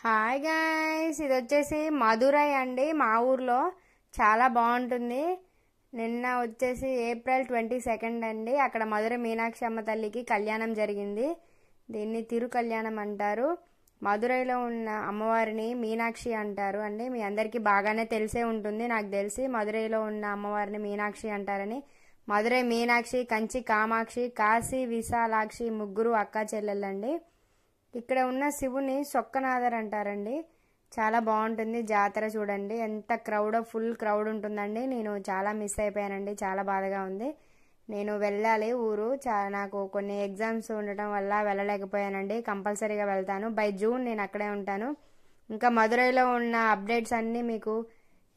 Hi guys, ఇది వచ్చేసి మదురై అండి. మా ఊర్లో చాలా బాగుంటుంది. నిన్న వచ్చేసి ఏప్రిల్ 22 అండి. అక్కడ మధురై మీనాక్షి అమ్మ తల్లికి కళ్యాణం జరిగింది. దీన్ని తిరు కళ్యాణం అంటారు. మదురైలో ఉన్న అమ్మవారిని మీనాక్షి అంటారు అండి. మీ అందరికీ బాగానే తెలిసే ఉంటుంది. నాకు తెలిసి మదురైలో ఉన్న అమ్మవారిని మీనాక్షి అంటారని. మదురై మీనాక్షి, కంచి కామాక్షి, కాశీ విశాలాక్షి ముగ్గురు అక్కా చెల్లెళ్ళండి. ఇక్కడ ఉన్న శివుని సొక్కనాథర్ అంటారండి. చాలా బాగుంటుంది జాతర. చూడండి ఎంత ఫుల్ క్రౌడ్ ఉంటుందండి. నేను చాలా మిస్ అయిపోయానండి. చాలా బాధగా ఉంది. నేను వెళ్ళాలి ఊరు. నాకు కొన్ని ఎగ్జామ్స్ ఉండటం వల్ల వెళ్ళలేకపోయానండి. కంపల్సరీగా వెళ్తాను. బై జూన్ నేను అక్కడే ఉంటాను. ఇంకా మదురైలో ఉన్న అప్డేట్స్ అన్నీ మీకు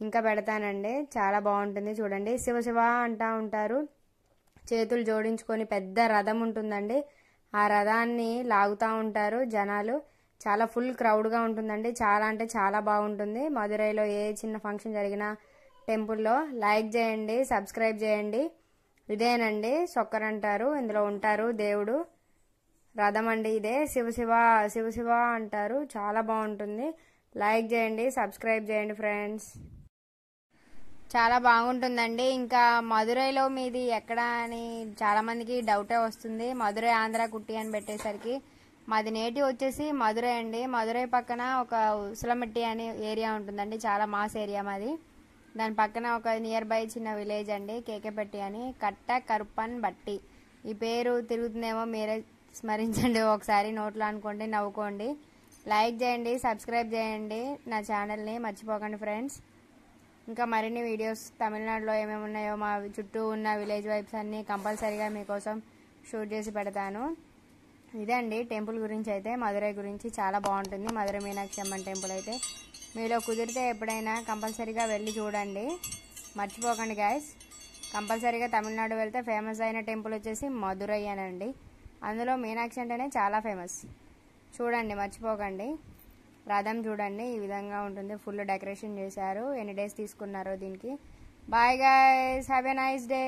ఇంకా పెడతానండి. చాలా బాగుంటుంది. చూడండి శివ శివ అంటా ఉంటారు. చేతులు జోడించుకొని పెద్ద రథం ఉంటుందండి. ఆ రథాన్ని లాగుతూ ఉంటారు జనాలు. చాలా ఫుల్ క్రౌడ్గా ఉంటుందండి. చాలా అంటే చాలా బాగుంటుంది. మదురైలో ఏ చిన్న ఫంక్షన్ జరిగినా టెంపుల్లో లైక్ చేయండి, సబ్స్క్రైబ్ చేయండి. ఇదేనండి సొక్కర్ అంటారు. ఇందులో ఉంటారు దేవుడు. రథం అండి ఇదే. శివ శివ శివ శివ అంటారు. చాలా బాగుంటుంది. లైక్ చేయండి, సబ్స్క్రైబ్ చేయండి ఫ్రెండ్స్. చాలా బాగుంటుందండి. ఇంకా మదురైలో మీది ఎక్కడ అని చాలా మందికి డౌటే వస్తుంది. మదురై ఆంధ్ర కుట్టి అని పెట్టేసరికి మాది నేటివ్ వచ్చేసి మదురై అండి. మదురై పక్కన ఒక ఉసలమెట్టి అనే ఏరియా ఉంటుందండి. చాలా మాస్ ఏరియా మాది. దాని పక్కన ఒక నియర్ బై చిన్న విలేజ్ అండి, కేకేపట్టి అని. కట్ట కరుప్పన్ బట్టి ఈ పేరు తిరుగుతుందేమో, మీరే స్మరించండి ఒకసారి. నోట్లో అనుకోండి, నవ్వుకోండి. లైక్ చేయండి, సబ్స్క్రైబ్ చేయండి నా ఛానల్ని మర్చిపోకండి ఫ్రెండ్స్. ఇంకా మరిన్ని వీడియోస్ తమిళనాడులో ఏమేమి ఉన్నాయో, మా చుట్టూ ఉన్న విలేజ్ వైబ్స్ అన్నీ కంపల్సరీగా మీకోసం షూట్ చేసి పెడతాను. ఇదే అండి టెంపుల్ గురించి అయితే. మదురై గురించి చాలా బాగుంటుంది. మదురై మీనాక్షి అమ్మన్ టెంపుల్ అయితే మీలో కుదిరితే ఎప్పుడైనా కంపల్సరీగా వెళ్ళి చూడండి. మర్చిపోకండి గాయస్. కంపల్సరీగా తమిళనాడు వెళ్తే ఫేమస్ అయిన టెంపుల్ వచ్చేసి మదురై అనండి. అందులో మీనాక్షి అంటేనే చాలా ఫేమస్. చూడండి, మర్చిపోకండి. రథం చూడండి ఈ విధంగా ఉంటుంది. ఫుల్ డెకరేషన్ చేశారు. ఎన్ని డేస్ తీసుకున్నారో దీనికి. Bye guys, have a nice day.